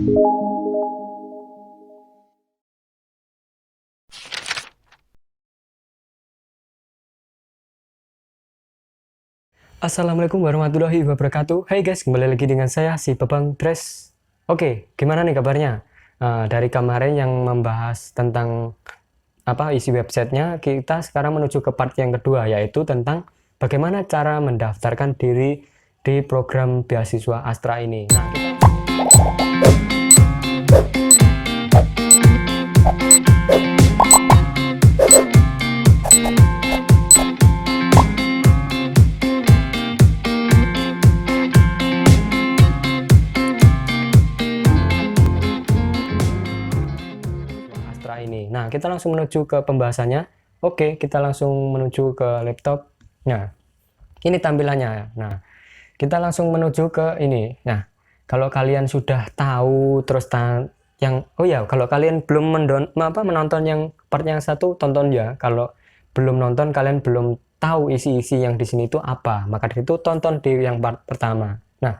Assalamualaikum warahmatullahi wabarakatuh. Hai guys, kembali lagi dengan saya si Babang Dress. Oke, gimana nih kabarnya? Dari kemarin yang membahas tentang isi websitenya, kita sekarang menuju ke part yang kedua, yaitu tentang bagaimana cara mendaftarkan diri di program beasiswa Astra ini. Nah, Nah, kita langsung menuju ke pembahasannya. Oke, kita langsung menuju ke laptop. Nah, ini tampilannya. Nah, kita langsung menuju ke ini. Nah, kalau kalian sudah tahu terus kalau kalian belum menonton yang part yang satu, tonton ya. Kalau belum nonton, kalian belum tahu isi-isi yang di sini itu apa, maka dari itu tonton di yang part pertama. Nah,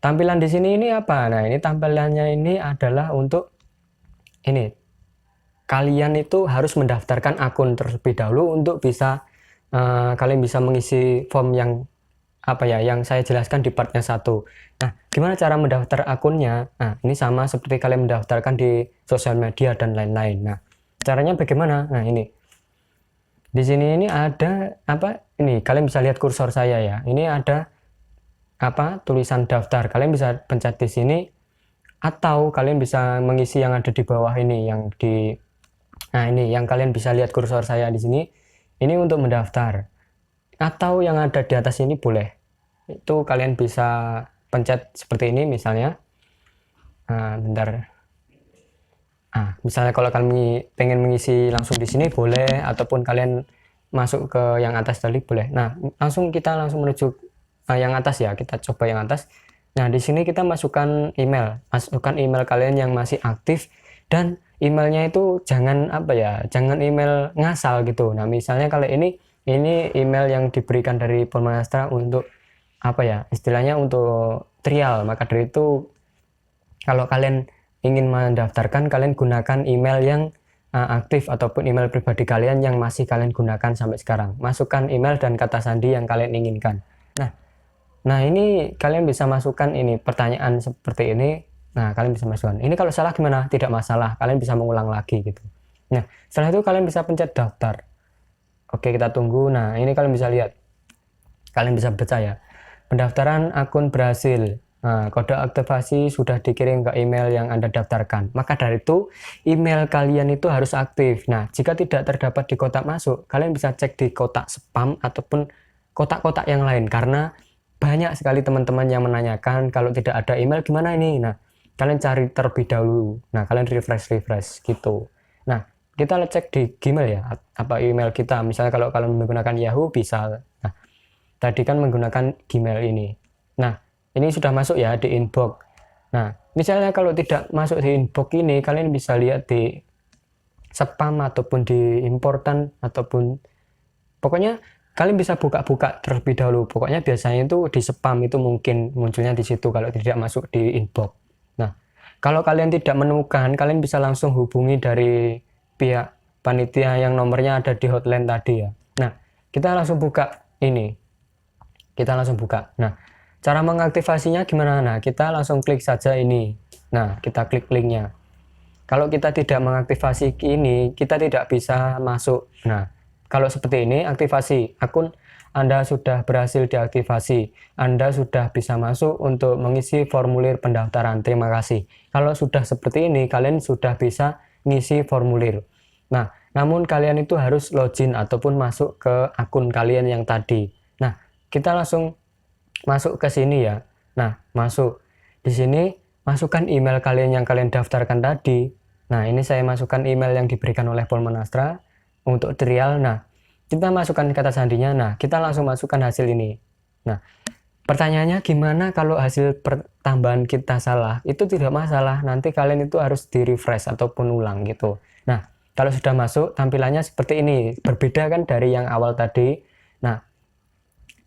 tampilan di sini ini apa? Nah, ini tampilannya ini adalah untuk ini. Kalian itu harus mendaftarkan akun terlebih dahulu untuk bisa kalian bisa mengisi form yang yang saya jelaskan di partnya satu. Nah, gimana cara mendaftar akunnya? Nah, ini sama seperti kalian mendaftarkan di sosial media dan lain-lain. Nah, caranya bagaimana? Nah, ini di sini ini ada ini kalian bisa lihat kursor saya ya. Ini ada tulisan daftar. Kalian bisa pencet di sini atau kalian bisa mengisi yang ada di bawah ini yang di. Nah, ini yang kalian bisa lihat kursor saya di sini. Ini untuk mendaftar. Atau yang ada di atas ini boleh. Itu kalian bisa pencet seperti ini misalnya. Bentar. Misalnya kalau kalian pengen mengisi langsung di sini boleh, ataupun kalian masuk ke yang atas tadi boleh. Nah, kita langsung menuju yang atas ya. Kita coba yang atas. Nah, di sini kita masukkan email kalian yang masih aktif, dan emailnya itu jangan jangan email ngasal gitu. Nah, misalnya kalau ini email yang diberikan dari Polman Astra untuk istilahnya untuk trial. Maka dari itu kalau kalian ingin mendaftarkan, kalian gunakan email yang aktif ataupun email pribadi kalian yang masih kalian gunakan sampai sekarang. Masukkan email dan kata sandi yang kalian inginkan. Nah, ini kalian bisa masukkan ini pertanyaan seperti ini. Nah, kalian bisa masukkan. Ini kalau salah gimana? Tidak masalah. Kalian bisa mengulang lagi gitu. Nah, setelah itu kalian bisa pencet daftar. Oke, kita tunggu. Nah, ini kalian bisa lihat. Kalian bisa baca ya. Pendaftaran akun berhasil. Nah, kode aktivasi sudah dikirim ke email yang Anda daftarkan. Maka dari itu, email kalian itu harus aktif. Nah, jika tidak terdapat di kotak masuk, kalian bisa cek di kotak spam ataupun kotak-kotak yang lain. Karena banyak sekali teman-teman yang menanyakan kalau tidak ada email gimana ini. Nah, kalian cari terlebih dahulu. Nah, kalian refresh gitu. Nah, kita cek di Gmail ya, email kita. Misalnya kalau kalian menggunakan Yahoo bisa. Nah, tadi kan menggunakan Gmail ini. Nah, ini sudah masuk ya di inbox. Nah, misalnya kalau tidak masuk di inbox ini, kalian bisa lihat di spam ataupun di important ataupun pokoknya kalian bisa buka-buka terlebih dahulu. Pokoknya biasanya itu di spam itu mungkin munculnya di situ kalau tidak masuk di inbox. Nah, kalau kalian tidak menemukan, kalian bisa langsung hubungi dari pihak panitia yang nomornya ada di hotline tadi ya. Nah, kita langsung buka ini. Kita langsung buka. Nah, cara mengaktifasinya gimana? Nah, kita langsung klik saja ini. Nah, kita klik linknya. Kalau kita tidak mengaktifasi ini, kita tidak bisa masuk. Nah, kalau seperti ini, aktivasi akun Anda sudah berhasil diaktifasi. Anda sudah bisa masuk untuk mengisi formulir pendaftaran. Terima kasih. Kalau sudah seperti ini, kalian sudah bisa ngisi formulir. Nah, namun kalian itu harus login ataupun masuk ke akun kalian yang tadi. Nah, kita langsung masuk ke sini ya. Nah, masuk. Di sini, masukkan email kalian yang kalian daftarkan tadi. Nah, ini saya masukkan email yang diberikan oleh Polman Astra untuk trial. Nah, kita masukkan kata sandinya. Nah, kita langsung masukkan hasil ini. Nah, pertanyaannya gimana kalau hasil pertambahan kita salah? Itu tidak masalah. Nanti kalian itu harus di-refresh ataupun ulang gitu. Nah, kalau sudah masuk, tampilannya seperti ini. Berbeda kan dari yang awal tadi. Nah,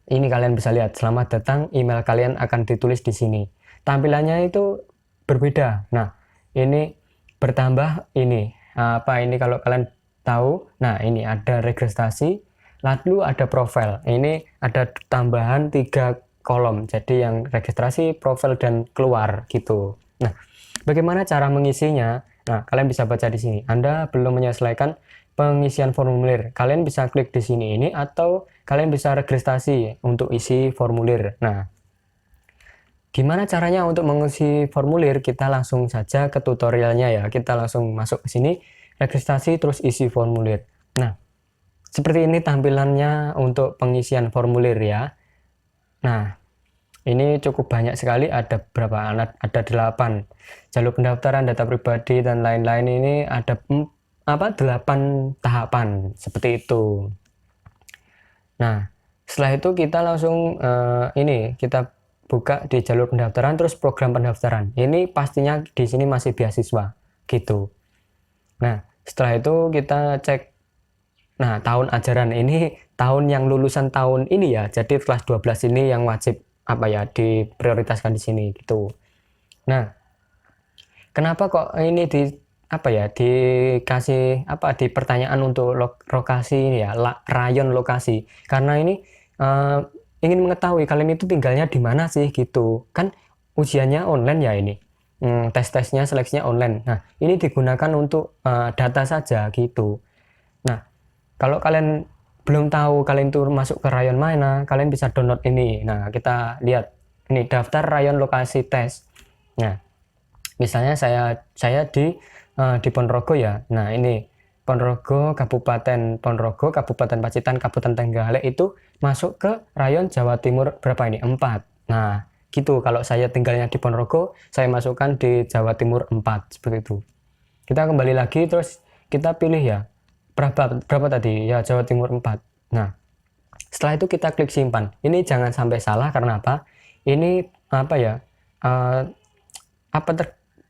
ini kalian bisa lihat. Selamat datang, email kalian akan ditulis di sini. Tampilannya itu berbeda. Nah, ini bertambah ini. Apa ini kalau kalian tahu? Nah, ini ada registrasi, lalu ada profil. Ini ada tambahan 3 kolom. Jadi yang registrasi, profil, dan keluar gitu. Nah, bagaimana cara mengisinya? Nah, kalian bisa baca di sini. Anda belum menyelesaikan pengisian formulir. Kalian bisa klik di sini ini atau kalian bisa registrasi untuk isi formulir. Nah, gimana caranya untuk mengisi formulir? Kita langsung saja ke tutorialnya ya. Kita langsung masuk ke sini, registrasi terus isi formulir. Nah, seperti ini tampilannya untuk pengisian formulir ya. Nah, ini cukup banyak sekali, ada berapa? Ada 8. Jalur pendaftaran, data pribadi, dan lain-lain. Ini ada 8 tahapan, seperti itu. Nah, setelah itu kita langsung ini, kita buka di jalur pendaftaran, terus program pendaftaran. Ini pastinya di sini masih beasiswa, gitu. Nah, setelah itu kita cek, nah tahun ajaran ini, tahun yang lulusan tahun ini ya, jadi kelas 12 ini yang wajib apa ya diprioritaskan di sini gitu. Nah, kenapa kok ini di apa ya dikasih apa di pertanyaan untuk lokasi ya, rayon lokasi? Karena ini ingin mengetahui kalian itu tinggalnya di mana sih gitu. Kan ujiannya online ya ini. Tes-tesnya seleksinya online. Nah, ini digunakan untuk data saja gitu. Nah, kalau kalian belum tahu kalian itu masuk ke rayon mana, kalian bisa download ini. Nah, kita lihat ini daftar rayon lokasi tes. Nah, misalnya saya di Ponorogo ya. Nah, ini Ponorogo, Kabupaten Ponorogo, Kabupaten Pacitan, Kabupaten Trenggalek itu masuk ke rayon Jawa Timur berapa ini? 4. Nah, gitu. Kalau saya tinggalnya di Ponorogo, saya masukkan di Jawa Timur 4 seperti itu. Kita kembali lagi terus kita pilih ya. Berapa tadi? Ya, Jawa Timur 4. Nah, setelah itu kita klik simpan. Ini jangan sampai salah karena apa? Ini apa ya?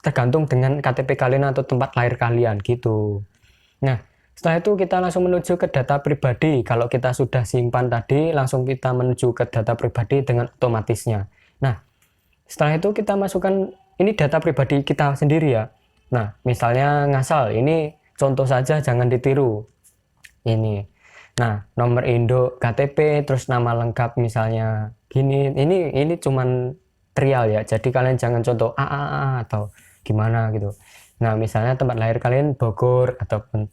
Tergantung dengan KTP kalian atau tempat lahir kalian gitu. Nah, setelah itu kita langsung menuju ke data pribadi. Kalau kita sudah simpan tadi, langsung kita menuju ke data pribadi dengan otomatisnya. Nah, setelah itu kita masukkan ini data pribadi kita sendiri ya. Nah, misalnya ngasal, ini contoh saja, jangan ditiru. Ini. Nah, nomor induk KTP, terus nama lengkap misalnya gini. Ini cuman trial ya. Jadi kalian jangan contoh AAA atau gimana gitu. Nah, misalnya tempat lahir kalian Bogor ataupun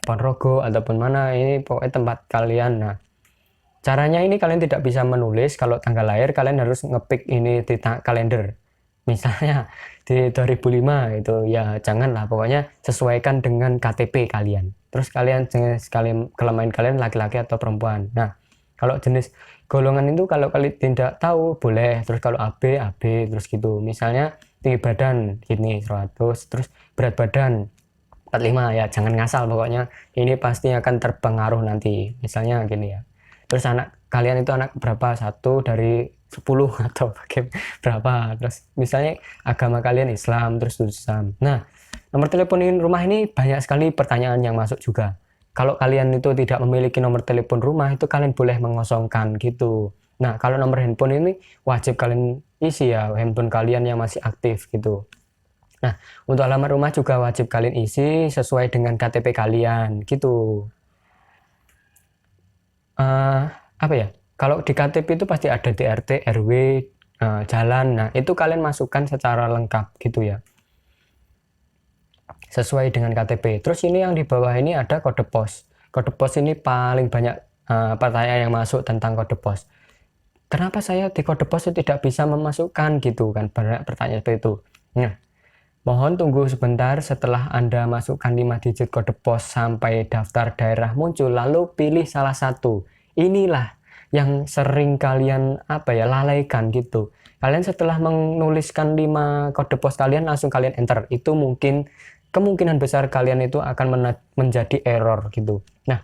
Ponorogo ataupun mana, ini pokoknya tempat kalian. Nah, caranya ini kalian tidak bisa menulis. Kalau tanggal lahir kalian harus ngepick ini di kalender. Misalnya di 2005 itu ya janganlah, pokoknya sesuaikan dengan KTP kalian. Terus kalian jenis kelamin kalian laki-laki atau perempuan. Nah, kalau jenis golongan itu kalau kalian tidak tahu boleh. Terus kalau AB terus gitu. Misalnya tinggi badan gini 100, terus berat badan 45 ya, jangan ngasal pokoknya. Ini pasti akan terpengaruh nanti. Misalnya gini ya. Terus anak kalian itu anak berapa? 1 dari 10 atau berapa? Terus misalnya agama kalian Islam, terus Islam. Nah, nomor telepon rumah ini banyak sekali pertanyaan yang masuk juga. Kalau kalian itu tidak memiliki nomor telepon rumah, itu kalian boleh mengosongkan gitu. Nah, kalau nomor handphone ini wajib kalian isi ya, handphone kalian yang masih aktif gitu. Nah, untuk alamat rumah juga wajib kalian isi sesuai dengan KTP kalian gitu. Apa ya? Kalau di KTP itu pasti ada DRT, RW, jalan. Nah, itu kalian masukkan secara lengkap gitu ya. Sesuai dengan KTP. Terus ini yang di bawah ini ada kode pos. Kode pos ini paling banyak pertanyaan yang masuk tentang kode pos. Kenapa saya di kode pos tidak bisa memasukkan gitu kan? Banyak pertanyaan seperti itu. Nah, mohon tunggu sebentar setelah Anda masukkan 5 digit kode pos sampai daftar daerah muncul, lalu pilih salah satu. Inilah yang sering kalian lalaikan gitu. Kalian setelah menuliskan 5 kode pos kalian langsung kalian enter. Itu mungkin kemungkinan besar kalian itu akan menjadi error gitu. Nah,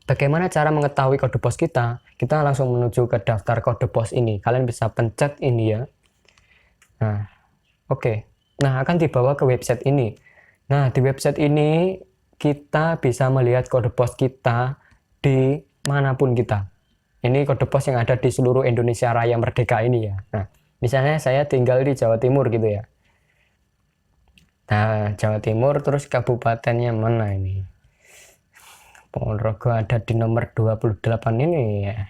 bagaimana cara mengetahui kode pos kita? Kita langsung menuju ke daftar kode pos ini. Kalian bisa pencet ini ya. Nah, oke. Nah, akan dibawa ke website ini. Nah, di website ini kita bisa melihat kode pos kita di manapun kita. Ini kode pos yang ada di seluruh Indonesia Raya Merdeka ini ya. Nah, misalnya saya tinggal di Jawa Timur gitu ya. Nah, Jawa Timur, terus kabupatennya mana ini? Ponorogo ada di nomor 28 ini ya.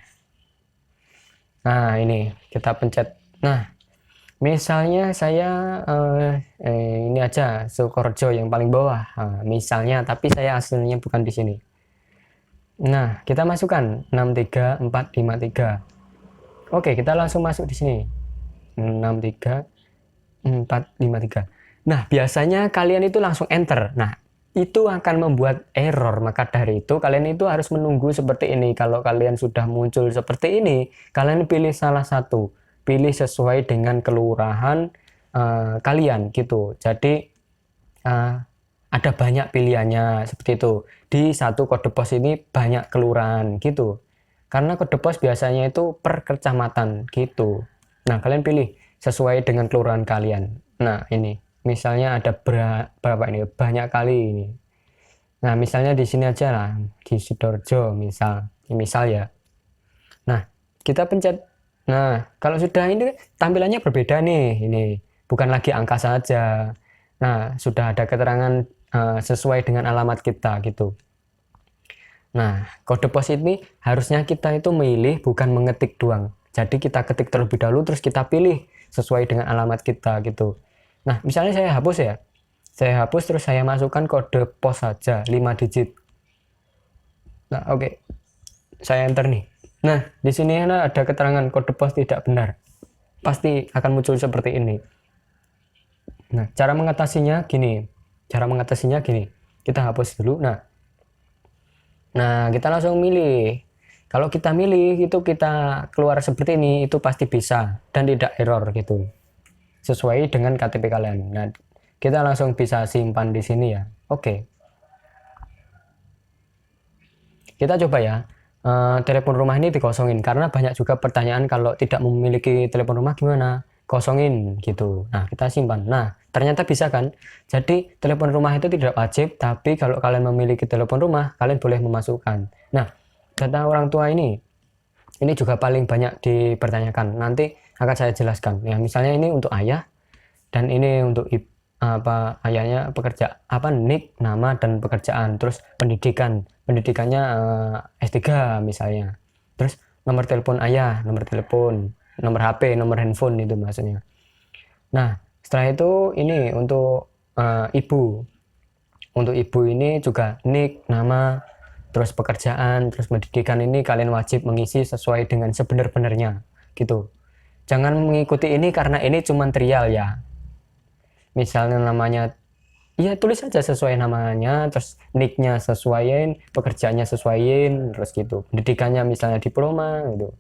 Nah, ini kita pencet. Nah, misalnya saya ini aja Sukorejo yang paling bawah. Nah, misalnya, tapi saya aslinya bukan di sini. Nah, kita masukkan 63453. Oke, kita langsung masuk di sini. 63453. Nah, biasanya kalian itu langsung enter. Nah, itu akan membuat error. Maka dari itu kalian itu harus menunggu seperti ini. Kalau kalian sudah muncul seperti ini, kalian pilih salah satu. Pilih sesuai dengan kelurahan kalian gitu. Jadi ada banyak pilihannya seperti itu. Di satu kode pos ini banyak kelurahan gitu. Karena kode pos biasanya itu per kecamatan gitu. Nah, kalian pilih sesuai dengan kelurahan kalian. Nah, ini misalnya ada berapa ini? Banyak kali ini. Nah, misalnya di sini aja lah, di Sidoarjo misal ya. Nah, kita pencet. Nah, kalau sudah ini tampilannya berbeda nih, ini bukan lagi angka saja. Nah, sudah ada keterangan sesuai dengan alamat kita gitu. Nah, kode pos ini harusnya kita itu milih bukan mengetik doang. Jadi kita ketik terlebih dahulu terus kita pilih sesuai dengan alamat kita gitu. Nah, misalnya saya hapus ya. Saya hapus terus saya masukkan kode pos saja 5 digit. Nah, oke. Saya enter nih. Nah, di sini ada keterangan kode pos tidak benar. Pasti akan muncul seperti ini. Nah, cara mengatasinya gini. Kita hapus dulu. Nah, kita langsung milih. Kalau kita milih itu kita keluar seperti ini, itu pasti bisa dan tidak error gitu. Sesuai dengan KTP kalian. Nah, kita langsung bisa simpan di sini ya. Oke. Kita coba ya. Telepon rumah ini dikosongin karena banyak juga pertanyaan kalau tidak memiliki telepon rumah gimana? Kosongin gitu. Nah, kita simpan. Nah, ternyata bisa kan? Jadi, telepon rumah itu tidak wajib, tapi kalau kalian memiliki telepon rumah, kalian boleh memasukkan. Nah, data orang tua ini juga paling banyak dipertanyakan. Nanti akan saya jelaskan. Ya, misalnya ini untuk ayah dan ini untuk ayahnya nik, nama dan pekerjaan, terus pendidikannya S3 misalnya, terus nomor telepon ayah, nomor telepon, nomor HP, nomor handphone itu maksudnya. Nah, setelah itu ini untuk ibu ini juga nik, nama, terus pekerjaan, terus pendidikan ini kalian wajib mengisi sesuai dengan sebenar-benarnya gitu. Jangan mengikuti ini karena ini cuma trial ya. Misalnya namanya, ya tulis saja sesuai namanya, terus nicknya sesuaiin, pekerjaannya sesuaiin, terus gitu. Pendidikannya misalnya diploma gitu.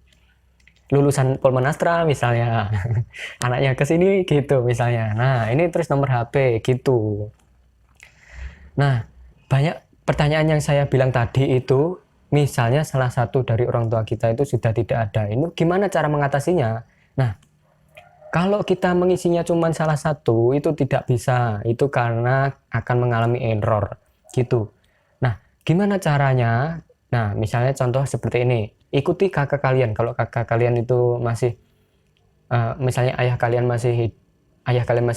Lulusan Polmanastra misalnya, anaknya ke sini gitu misalnya. Nah, ini terus nomor HP gitu. Nah, banyak pertanyaan yang saya bilang tadi itu, misalnya salah satu dari orang tua kita itu sudah tidak ada. Ini gimana cara mengatasinya? Nah, kalau kita mengisinya cuma salah satu, itu tidak bisa. Itu karena akan mengalami error gitu. Nah, gimana caranya? Nah, misalnya contoh seperti ini. Ikuti kakak kalian. Kalau kakak kalian itu masih, misalnya ayah kalian masih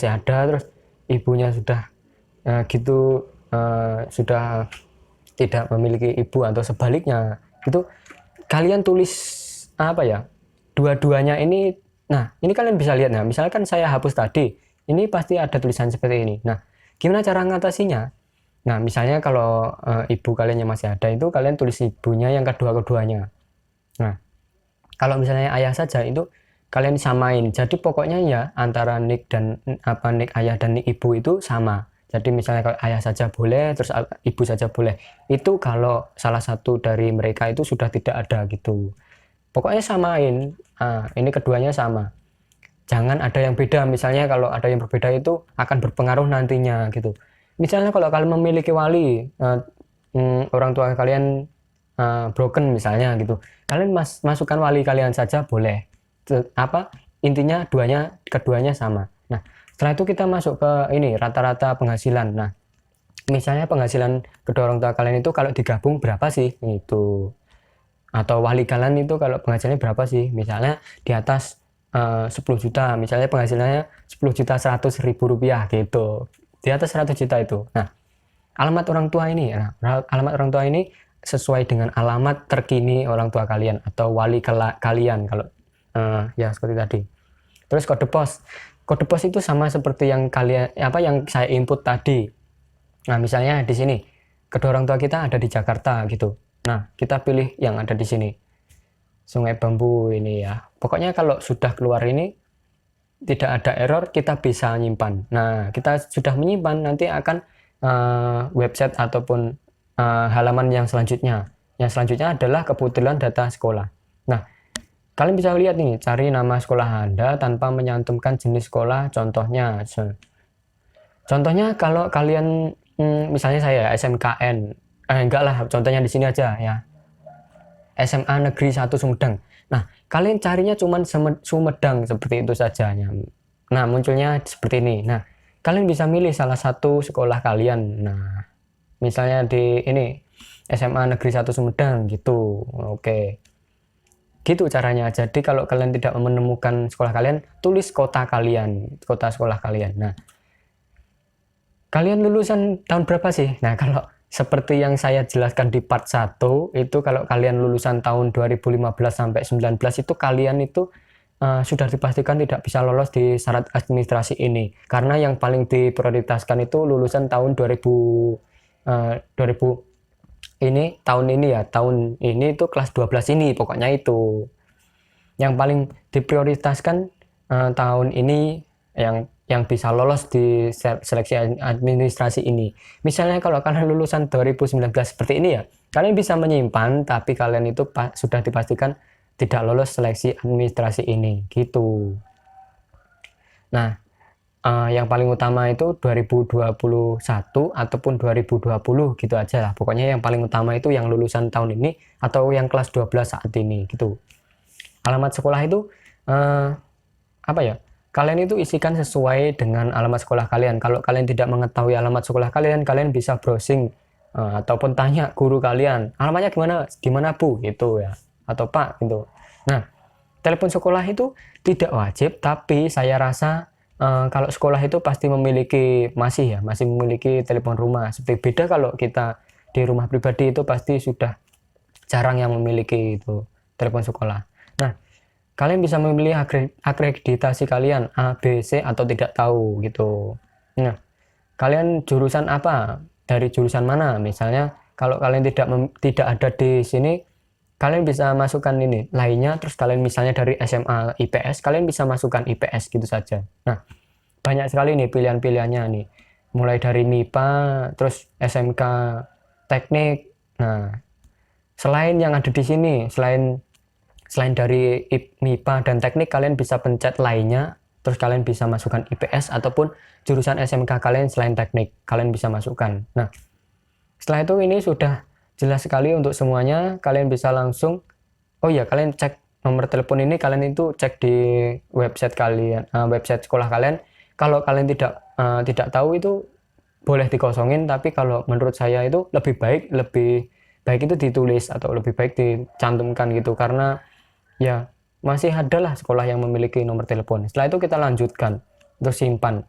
ada, terus ibunya sudah sudah tidak memiliki ibu atau sebaliknya, gitu. Kalian tulis dua-duanya ini. Nah, ini kalian bisa lihat ya. Misalkan saya hapus tadi, ini pasti ada tulisan seperti ini. Nah, gimana cara mengatasinya? Nah, misalnya kalau ibu kalian yang masih ada itu kalian tulis ibunya yang kedua-keduanya. Nah, kalau misalnya ayah saja itu kalian samain. Jadi pokoknya ya antara nik dan nik ayah dan nik ibu itu sama. Jadi misalnya kalau ayah saja boleh, terus ibu saja boleh. Itu kalau salah satu dari mereka itu sudah tidak ada gitu. Pokoknya samain. Ini keduanya sama. Jangan ada yang beda. Misalnya kalau ada yang berbeda itu akan berpengaruh nantinya gitu. Misalnya kalau kalian memiliki wali, orang tua kalian broken misalnya gitu, kalian masukkan wali kalian saja boleh. Intinya keduanya sama. Nah, setelah itu kita masuk ke ini rata-rata penghasilan. Nah, misalnya penghasilan kedua orang tua kalian itu kalau digabung berapa sih itu, atau wali kalian itu kalau penghasilannya berapa sih, misalnya di atas 10 juta, misalnya penghasilannya 10.100.000 rupiah gitu. di atas 100 juta itu. Nah, alamat orang tua ini, alamat orang tua ini sesuai dengan alamat terkini orang tua kalian atau wali kalian kalau ya seperti tadi. Terus kode pos. Kode pos itu sama seperti yang kalian yang saya input tadi. Nah, misalnya di sini kedua orang tua kita ada di Jakarta gitu. Nah, kita pilih yang ada di sini. Sungai Bambu ini ya. Pokoknya kalau sudah keluar ini tidak ada error, kita bisa menyimpan. Nah, kita sudah menyimpan, nanti akan website ataupun halaman yang selanjutnya. Yang selanjutnya adalah kebetulan data sekolah. Nah, kalian bisa lihat nih, cari nama sekolah Anda tanpa menyantumkan jenis sekolah. Contohnya kalau kalian misalnya saya SMKN, enggak lah, contohnya di sini aja ya. SMA Negeri 1 Sumedang. Nah, kalian carinya cuma Sumedang seperti itu saja. Nah, munculnya seperti ini. Nah, kalian bisa milih salah satu sekolah kalian. Nah, misalnya di ini SMA Negeri 1 Sumedang gitu. Oke. Gitu caranya. Jadi kalau kalian tidak menemukan sekolah kalian, tulis kota kalian, kota sekolah kalian. Nah, kalian lulusan tahun berapa sih? Nah, kalau seperti yang saya jelaskan di part 1 itu, kalau kalian lulusan tahun 2015 sampai 19 itu kalian itu sudah dipastikan tidak bisa lolos di syarat administrasi ini, karena yang paling diprioritaskan itu lulusan tahun 2000 ini tahun ini ya, tahun ini itu kelas 12 ini, pokoknya itu yang paling diprioritaskan tahun ini yang bisa lolos di seleksi administrasi ini. Misalnya kalau kalian lulusan 2019 seperti ini ya, kalian bisa menyimpan, tapi kalian itu sudah dipastikan tidak lolos seleksi administrasi ini, gitu. Nah, yang paling utama itu 2021 ataupun 2020 gitu aja lah. Pokoknya yang paling utama itu yang lulusan tahun ini atau yang kelas 12 saat ini, gitu. Alamat sekolah itu kalian itu isikan sesuai dengan alamat sekolah kalian. Kalau kalian tidak mengetahui alamat sekolah kalian, kalian bisa browsing ataupun tanya guru kalian, alamatnya gimana Bu gitu ya, atau Pak gitu. Nah, telepon sekolah itu tidak wajib, tapi saya rasa kalau sekolah itu pasti masih memiliki telepon rumah. Seperti beda kalau kita di rumah pribadi itu pasti sudah jarang yang memiliki itu telepon sekolah. Nah, kalian bisa memilih akreditasi kalian A, B, C atau tidak tahu gitu. Nah, kalian jurusan apa? Dari jurusan mana? Misalnya kalau kalian tidak ada di sini, kalian bisa masukkan ini lainnya. Terus kalian misalnya dari SMA IPS, kalian bisa masukkan IPS gitu saja. Nah, banyak sekali nih pilihan-pilihannya nih. Mulai dari MIPA, terus SMK teknik. Nah, selain yang ada di sini, selain dari MIPA dan teknik, kalian bisa pencet lainnya, terus kalian bisa masukkan IPS ataupun jurusan SMK kalian selain teknik, kalian bisa masukkan. Nah, setelah itu ini sudah jelas sekali untuk semuanya. Kalian bisa langsung, kalian cek nomor telepon ini, kalian itu cek di website kalian, website sekolah kalian. Kalau kalian tidak tahu itu boleh dikosongin, tapi kalau menurut saya itu lebih baik itu ditulis atau lebih baik dicantumkan gitu, karena ya masih adalah sekolah yang memiliki nomor telepon. Setelah itu kita lanjutkan untuk simpan.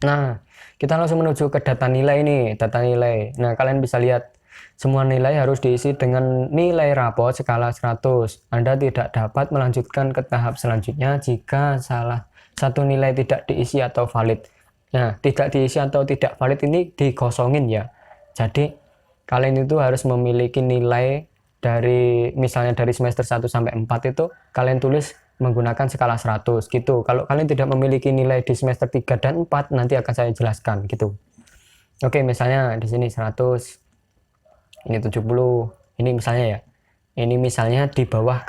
Nah, kita langsung menuju ke data nilai nih, data nilai. Nah, kalian bisa lihat semua nilai harus diisi dengan nilai rapot skala 100. Anda tidak dapat melanjutkan ke tahap selanjutnya jika salah satu nilai tidak diisi atau valid. Nah, tidak diisi atau tidak valid ini dikosongin ya. Jadi kalian itu harus memiliki nilai misalnya dari semester 1 sampai 4 itu kalian tulis menggunakan skala 100 gitu. Kalau kalian tidak memiliki nilai di semester 3 dan 4, nanti akan saya jelaskan gitu. Oke, misalnya di sini 100, ini 70, ini misalnya ya. Ini misalnya di bawah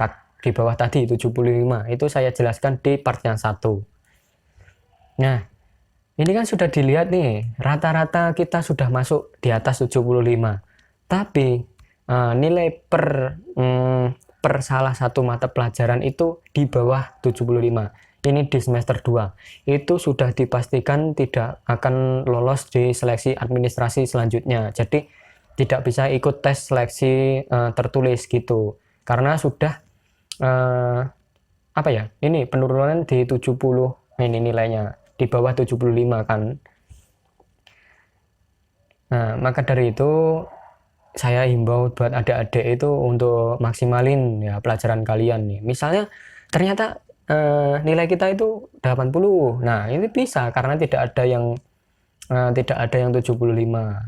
tadi 75, itu saya jelaskan di part yang 1. Nah, ini kan sudah dilihat nih, rata-rata kita sudah masuk di atas 75. Tapi nilai per salah satu mata pelajaran itu di bawah 75. Ini di semester 2. Itu sudah dipastikan tidak akan lolos di seleksi administrasi selanjutnya. Jadi tidak bisa ikut tes seleksi tertulis gitu. Karena sudah ini penurunan di 70. Ini nilainya di bawah 75 kan. Nah, maka dari itu saya himbau buat adik-adik itu untuk maksimalin ya pelajaran kalian nih. Misalnya ternyata nilai kita itu 80. Nah, ini bisa karena tidak ada yang 75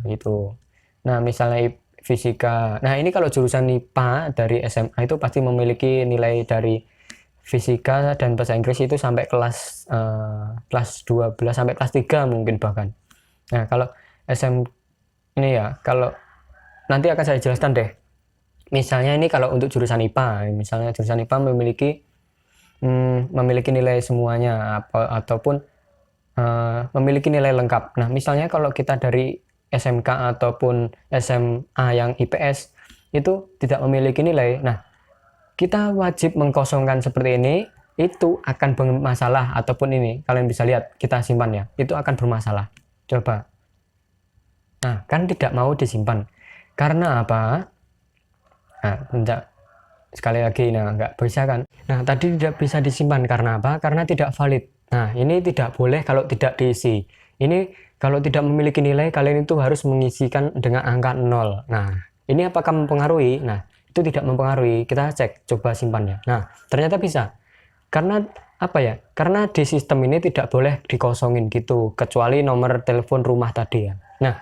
gitu. Nah, misalnya fisika. Nah, ini kalau jurusan IPA dari SMA itu pasti memiliki nilai dari fisika dan bahasa Inggris itu sampai kelas 12 sampai kelas 3 mungkin bahkan. Nah, kalau SM ini ya, kalau nanti akan saya jelaskan deh. Misalnya ini kalau untuk jurusan IPA, misalnya jurusan IPA memiliki nilai semuanya ataupun memiliki nilai lengkap. Nah, misalnya kalau kita dari SMK ataupun SMA yang IPS itu tidak memiliki nilai. Nah, kita wajib mengkosongkan seperti ini, itu akan bermasalah ataupun ini kalian bisa lihat kita simpan ya, itu akan bermasalah. Coba. Nah, kan tidak mau disimpan. Karena apa? Nah, sekali lagi, nah nggak bisa kan. Nah, tadi tidak bisa disimpan karena apa? Karena tidak valid. Nah, ini tidak boleh kalau tidak diisi. Ini kalau tidak memiliki nilai, kalian itu harus mengisikan dengan angka 0. Nah, ini apakah mempengaruhi? Nah, itu tidak mempengaruhi. Kita cek, coba simpannya. Nah, ternyata bisa. Karena apa ya? Karena di sistem ini tidak boleh dikosongin gitu, kecuali nomor telepon rumah tadi ya. Nah,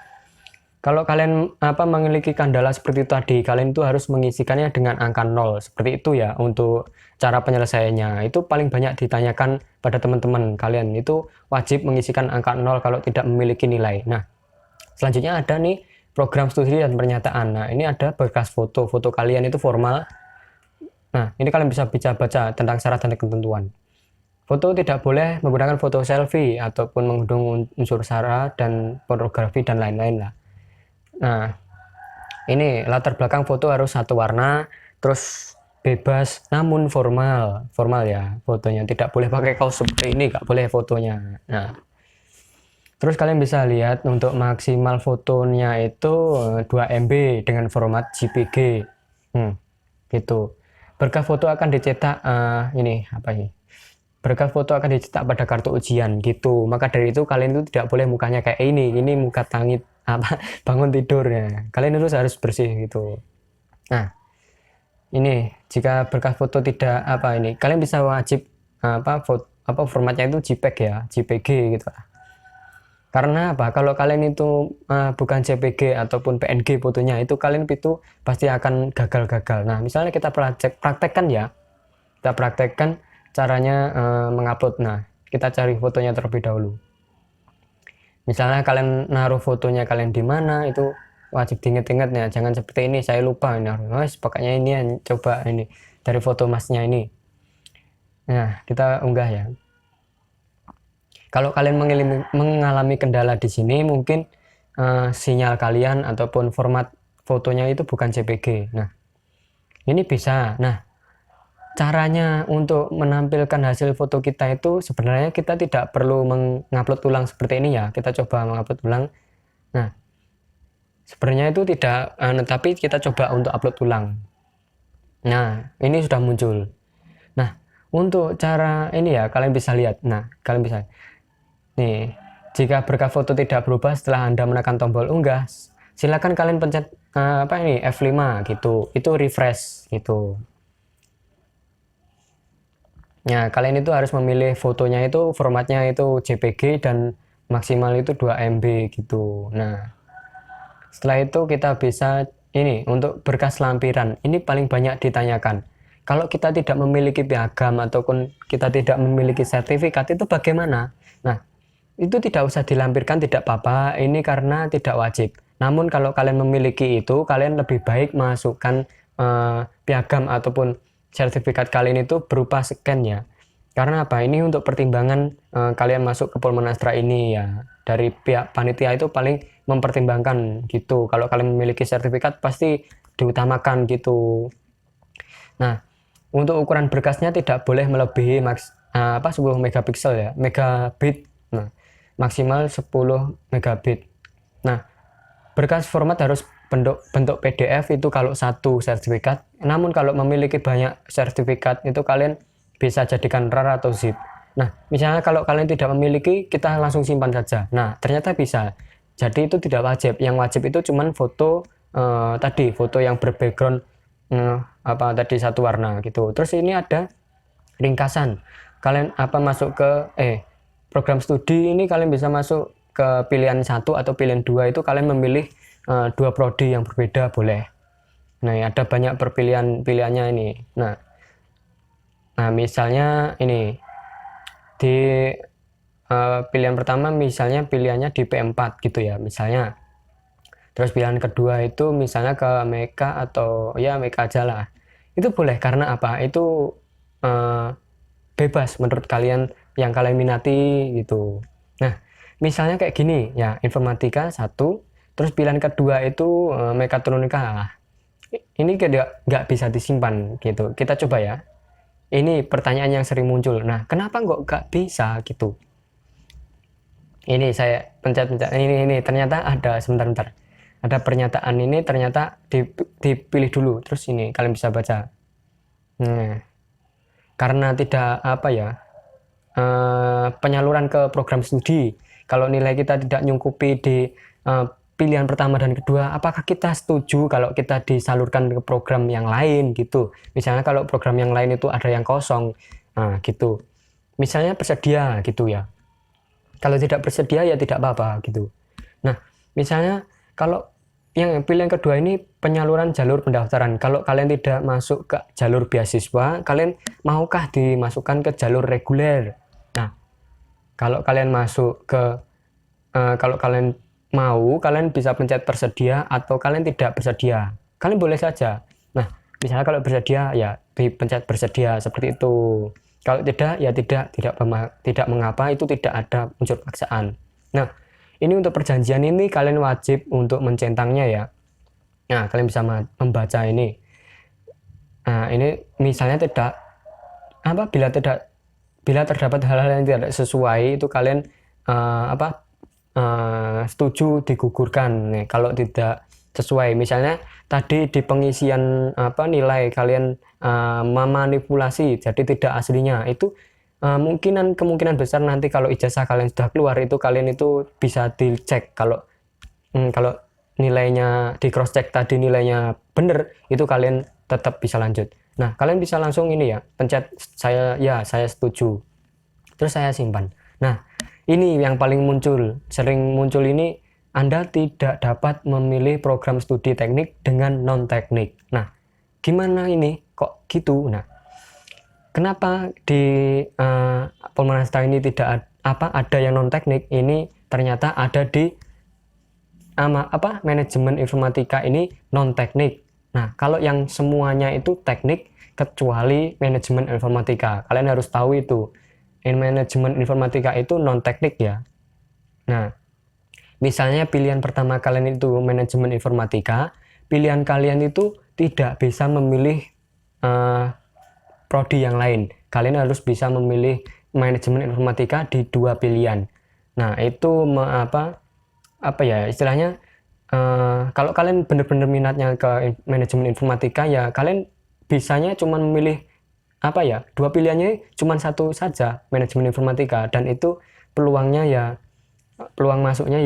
kalau kalian memiliki kendala seperti itu tadi, kalian itu harus mengisikannya dengan angka 0. Seperti itu ya untuk cara penyelesaiannya. Itu paling banyak ditanyakan pada teman-teman kalian. Itu wajib mengisikan angka 0 kalau tidak memiliki nilai. Nah, selanjutnya ada nih program studi dan pernyataan. Nah, ini ada berkas foto. Foto kalian itu formal. Nah, ini kalian bisa baca tentang syarat dan ketentuan. Foto tidak boleh menggunakan foto selfie ataupun mengandung unsur sara dan pornografi dan lain-lain lah. Nah, ini latar belakang foto harus satu warna, terus bebas, namun formal ya fotonya. Tidak boleh pakai kaos seperti ini, nggak boleh fotonya. Nah, terus kalian bisa lihat untuk maksimal fotonya itu 2 MB dengan format JPG. Gitu. Berkas foto akan dicetak ini apa ini? Berkas foto akan dicetak pada kartu ujian gitu. Maka dari itu kalian itu tidak boleh mukanya kayak ini muka tangit bangun tidurnya. Kalian itu harus bersih gitu. Nah, ini jika berkas foto tidak kalian bisa wajib formatnya itu JPEG ya, JPG gitu. Karena apa? Kalau kalian itu bukan JPG ataupun PNG fotonya, itu kalian itu pasti akan gagal-gagal. Nah, misalnya kita praktekkan ya. Kita praktekkan caranya mengupload. Nah, kita cari fotonya terlebih dahulu. Misalnya kalian naruh fotonya kalian di mana, itu wajib diingat-ingat ya. Jangan seperti ini, saya lupa naruh. Pokoknya ini ya, coba ini dari foto masnya ini. Nah, kita unggah ya. Kalau kalian mengalami kendala di sini, mungkin sinyal kalian ataupun format fotonya itu bukan JPG. Nah, ini bisa. Nah, caranya untuk menampilkan hasil foto kita itu sebenarnya kita tidak perlu mengupload ulang seperti ini ya. Kita coba mengupload ulang. Nah, sebenarnya itu tidak, tapi kita coba untuk upload ulang. Nah, ini sudah muncul. Nah, untuk cara ini ya kalian bisa lihat. Nah, kalian bisa nih, jika berkas foto tidak berubah setelah Anda menekan tombol unggah, silakan kalian pencet F5 gitu. Itu refresh gitu. Nah, kalian itu harus memilih fotonya itu formatnya itu JPG dan maksimal itu 2 MB gitu. Nah, setelah itu kita bisa ini untuk berkas lampiran. Ini paling banyak ditanyakan. Kalau kita tidak memiliki piagam ataupun kita tidak memiliki sertifikat itu bagaimana? Nah, itu tidak usah dilampirkan, tidak apa-apa. Ini karena tidak wajib. Namun kalau kalian memiliki itu, kalian lebih baik masukkan piagam ataupun sertifikat kalian itu berupa scan ya. Karena apa? Ini untuk pertimbangan kalian masuk ke Polmonastra ini ya. Dari pihak panitia itu paling mempertimbangkan gitu. Kalau kalian memiliki sertifikat pasti diutamakan gitu. Nah, untuk ukuran berkasnya tidak boleh melebihi 10 megapiksel ya, megabit. Nah, maksimal 10 megabit. Nah, berkas format harus bentuk PDF itu kalau satu sertifikat. Namun kalau memiliki banyak sertifikat itu kalian bisa jadikan RAR atau zip. Nah, misalnya kalau kalian tidak memiliki, kita langsung simpan saja. Nah, ternyata bisa. Jadi itu tidak wajib. Yang wajib itu cuman foto tadi, foto yang berbackground apa tadi satu warna gitu. Terus ini ada ringkasan. Kalian masuk ke program studi ini, kalian bisa masuk ke pilihan 1 atau pilihan 2, itu kalian memilih 2 prodi yang berbeda boleh. Nah, ada banyak pilihannya ini. Nah, misalnya ini di pilihan pertama misalnya pilihannya di P4 gitu ya misalnya. Terus pilihan kedua itu misalnya ke Meka atau ya Meka aja lah. Itu boleh karena apa? Itu bebas menurut kalian yang kalian minati gitu. Nah, misalnya kayak gini ya, informatika 1, terus pilihan kedua itu mekatronika. Ini nggak bisa disimpan gitu. Kita coba ya. Ini pertanyaan yang sering muncul. Nah, kenapa nggak bisa gitu? Ini saya pencet-pencet. Ini ternyata ada sebentar. Ada pernyataan ini ternyata dipilih dulu. Terus ini kalian bisa baca. Nah, karena tidak penyaluran ke program studi. Kalau nilai kita tidak nyungkupi di pilihan pertama dan kedua, apakah kita setuju kalau kita disalurkan ke program yang lain gitu? Misalnya kalau program yang lain itu ada yang kosong, gitu. Misalnya bersedia gitu ya. Kalau tidak bersedia ya tidak apa-apa gitu. Nah, misalnya kalau yang pilihan kedua ini penyaluran jalur pendaftaran. Kalau kalian tidak masuk ke jalur beasiswa, kalian maukah dimasukkan ke jalur reguler? Nah, kalau kalian masuk ke kalau kalian mau, kalian bisa pencet bersedia atau kalian tidak bersedia. Kalian boleh saja. Nah, misalnya kalau bersedia ya dipencet bersedia seperti itu. Kalau tidak ya tidak mengapa, itu tidak ada unsur paksaan. Nah, ini untuk perjanjian ini kalian wajib untuk mencentangnya ya. Nah, kalian bisa membaca ini. Nah, ini misalnya bila terdapat hal-hal yang tidak sesuai, itu kalian setuju digugurkan. Nih, kalau tidak sesuai, misalnya tadi di pengisian nilai kalian memanipulasi jadi tidak aslinya, itu kemungkinan besar nanti kalau ijazah kalian sudah keluar itu kalian itu bisa dicek kalau nilainya di cross check tadi nilainya benar, itu kalian tetap bisa lanjut. Nah, kalian bisa langsung ini ya, pencet saya setuju, terus saya simpan. Nah, ini yang paling sering muncul ini, Anda tidak dapat memilih program studi teknik dengan non-teknik. Nah, gimana ini? Kok gitu? Nah, kenapa di Polmarasta ini tidak ada yang non-teknik? Ini ternyata ada di manajemen informatika ini non-teknik. Nah, kalau yang semuanya itu teknik kecuali manajemen informatika. Kalian harus tahu itu. Manajemen informatika itu non-teknik ya. Nah, misalnya pilihan pertama kalian itu manajemen informatika, pilihan kalian itu tidak bisa memilih prodi yang lain. Kalian harus bisa memilih manajemen informatika di 2 pilihan. Nah, itu istilahnya kalau kalian benar-benar minatnya ke manajemen informatika ya kalian bisanya cuma memilih 2 pilihannya cuma 1 saja, manajemen informatika, dan itu peluang masuknya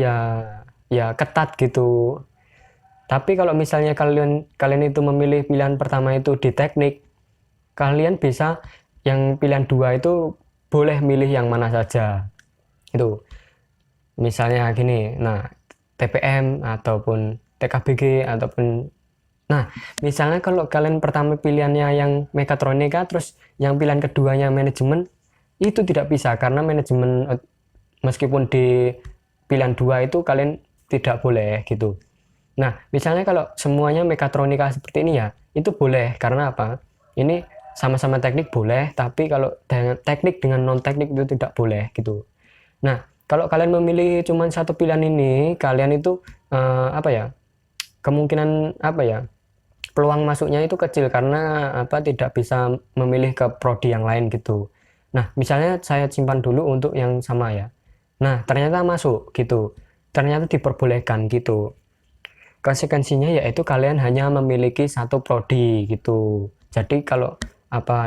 ya ketat gitu. Tapi kalau misalnya kalian itu memilih pilihan pertama itu di teknik, kalian bisa yang pilihan 2 itu boleh milih yang mana saja. Itu. Misalnya gini, nah TPM ataupun TKBG ataupun misalnya kalau kalian pertama pilihannya yang mekatronika, terus yang pilihan keduanya manajemen, itu tidak bisa karena manajemen meskipun di pilihan 2 itu kalian tidak boleh gitu. Nah, misalnya kalau semuanya mekatronika seperti ini ya, itu boleh karena apa? Ini sama-sama teknik boleh, tapi kalau dengan teknik dengan non-teknik itu tidak boleh gitu. Nah, kalau kalian memilih cuma 1 pilihan ini, kalian itu kemungkinan peluang masuknya itu kecil karena tidak bisa memilih ke prodi yang lain gitu. Nah, misalnya saya simpan dulu untuk yang sama ya. Nah, ternyata masuk gitu. Ternyata diperbolehkan gitu. Konsekuensinya yaitu kalian hanya memiliki 1 prodi gitu. Jadi kalau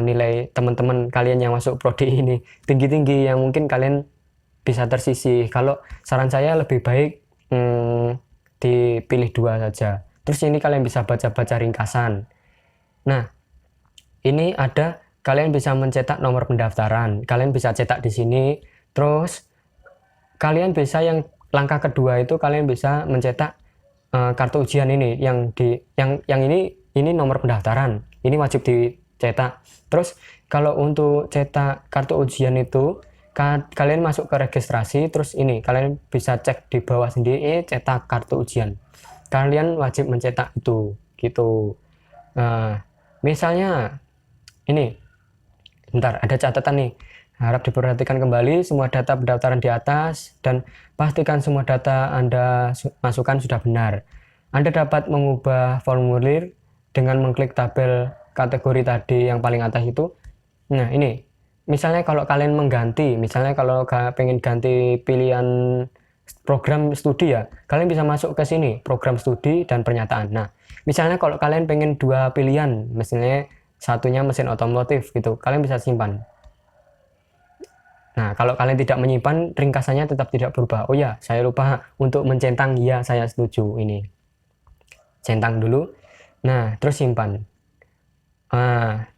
nilai teman-teman kalian yang masuk prodi ini tinggi-tinggi, yang mungkin kalian bisa tersisih. Kalau saran saya lebih baik dipilih 2 saja. Terus ini kalian bisa baca-baca ringkasan. Nah, ini ada kalian bisa mencetak nomor pendaftaran. Kalian bisa cetak di sini. Terus kalian bisa yang langkah kedua itu kalian bisa mencetak kartu ujian ini yang ini nomor pendaftaran. Ini wajib dicetak. Terus kalau untuk cetak kartu ujian itu kalian masuk ke registrasi, terus ini kalian bisa cek di bawah sendiri cetak kartu ujian. Kalian wajib mencetak itu gitu. Misalnya ini bentar, ada catatan nih. Harap diperhatikan kembali semua data pendaftaran di atas dan pastikan semua data Anda masukkan sudah benar. Anda dapat mengubah formulir dengan mengklik tabel kategori tadi yang paling atas itu. Nah, ini misalnya kalau kalian mengganti, misalnya kalau pengen ganti pilihan program studi ya, kalian bisa masuk ke sini, program studi dan pernyataan. Nah, misalnya kalau kalian pengen 2 pilihan, misalnya satunya mesin otomotif gitu, kalian bisa simpan. Nah, kalau kalian tidak menyimpan, ringkasannya tetap tidak berubah. Oh ya, saya lupa untuk mencentang, ya saya setuju ini. Centang dulu. Nah, terus simpan.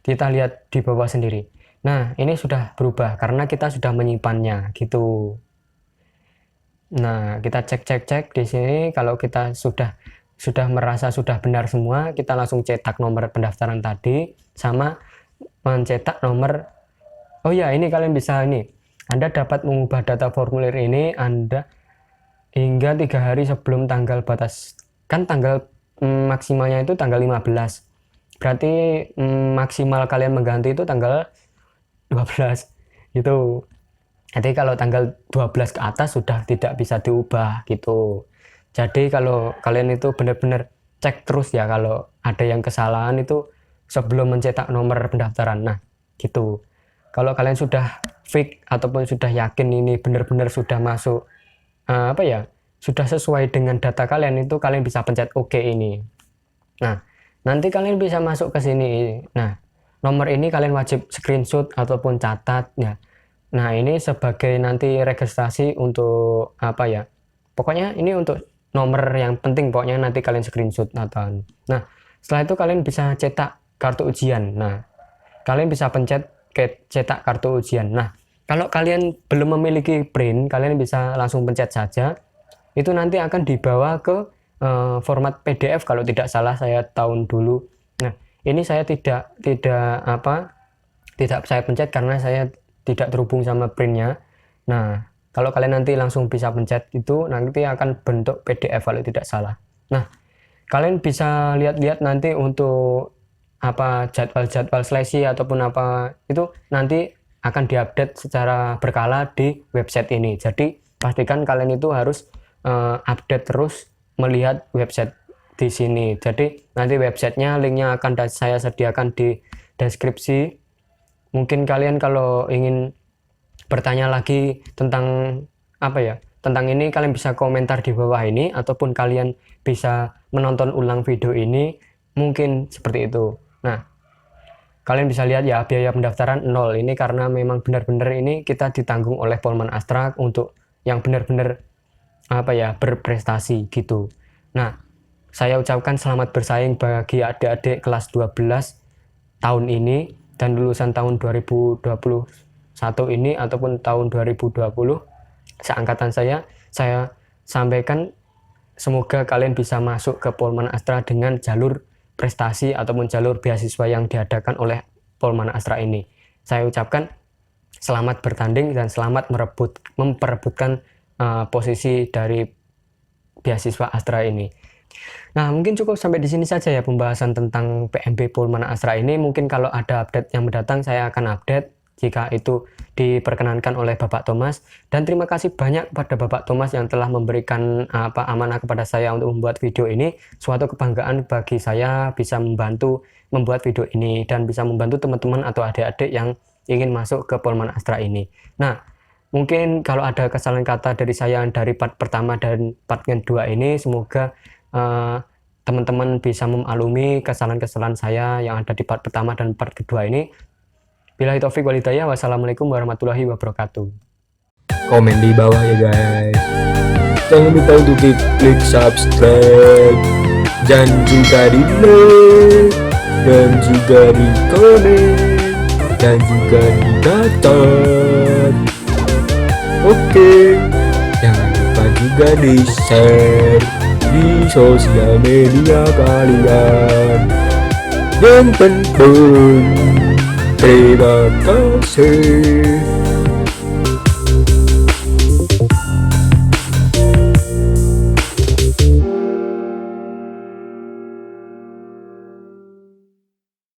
Kita lihat di bawah sendiri. Nah, ini sudah berubah karena kita sudah menyimpannya gitu. Nah, kita cek di sini. Kalau kita sudah merasa sudah benar semua, kita langsung cetak nomor pendaftaran tadi sama mencetak nomor. Oh ya, ini kalian bisa ini. Anda dapat mengubah data formulir ini Anda hingga 3 hari sebelum tanggal batas. Kan tanggal maksimalnya itu tanggal 15. Berarti maksimal kalian mengganti itu tanggal 12 gitu. Jadi kalau tanggal 12 ke atas sudah tidak bisa diubah gitu. Jadi kalau kalian itu benar-benar cek terus ya kalau ada yang kesalahan itu sebelum mencetak nomor pendaftaran. Nah, gitu. Kalau kalian sudah fix ataupun sudah yakin ini benar-benar sudah masuk sudah sesuai dengan data kalian, itu kalian bisa pencet OK ini. Nah, nanti kalian bisa masuk ke sini. Nah, nomor ini kalian wajib screenshot ataupun catat ya. Nah, ini sebagai nanti registrasi untuk pokoknya ini untuk nomor yang penting, pokoknya nanti kalian screenshot atau. Nah, setelah itu kalian bisa cetak kartu ujian. Nah, kalian bisa pencet cetak kartu ujian. Nah, kalau kalian belum memiliki print, kalian bisa langsung pencet saja. Itu nanti akan dibawa ke format PDF kalau tidak salah saya tahun dulu. Nah, ini saya tidak saya pencet karena saya tidak terhubung sama printnya. Nah, kalau kalian nanti langsung bisa pencet itu nanti akan bentuk PDF kalau tidak salah. Nah, kalian bisa lihat-lihat nanti untuk jadwal-jadwal seleksi ataupun itu nanti akan diupdate secara berkala di website ini. Jadi pastikan kalian itu harus update terus melihat website di sini. Jadi nanti websitenya linknya akan saya sediakan di deskripsi. Mungkin kalian kalau ingin bertanya lagi tentang tentang ini, kalian bisa komentar di bawah ini ataupun kalian bisa menonton ulang video ini, mungkin seperti itu. Nah, kalian bisa lihat ya biaya pendaftaran 0 ini karena memang benar-benar ini kita ditanggung oleh Polman Astra untuk yang benar-benar berprestasi gitu. Nah, saya ucapkan selamat bersaing bagi adik-adik kelas 12 tahun ini dan lulusan tahun 2021 ini ataupun tahun 2020 seangkatan saya sampaikan semoga kalian bisa masuk ke Polman Astra dengan jalur prestasi ataupun jalur beasiswa yang diadakan oleh Polman Astra ini. Saya ucapkan selamat bertanding dan selamat memperebutkan posisi dari beasiswa Astra ini. Nah, mungkin cukup sampai di sini saja ya pembahasan tentang PMB Polman Astra ini. Mungkin kalau ada update yang mendatang saya akan update jika itu diperkenankan oleh Bapak Thomas. Dan terima kasih banyak kepada Bapak Thomas yang telah memberikan amanah kepada saya untuk membuat video ini. Suatu kebanggaan bagi saya bisa membantu membuat video ini dan bisa membantu teman-teman atau adik-adik yang ingin masuk ke Polman Astra ini. Nah, mungkin kalau ada kesalahan kata dari saya dari part pertama dan part kedua ini, semoga teman-teman bisa memaklumi kesalahan-kesalahan saya yang ada di part pertama dan part kedua ini. Billahi taufik wal hidayah. Wassalamualaikum warahmatullahi wabarakatuh. Komen di bawah ya guys. Jangan lupa untuk klik subscribe dan juga di like dan juga di komen dan juga di catat. Oke, jangan lupa juga di share di sosial media kalian. Yang penting terima kasih.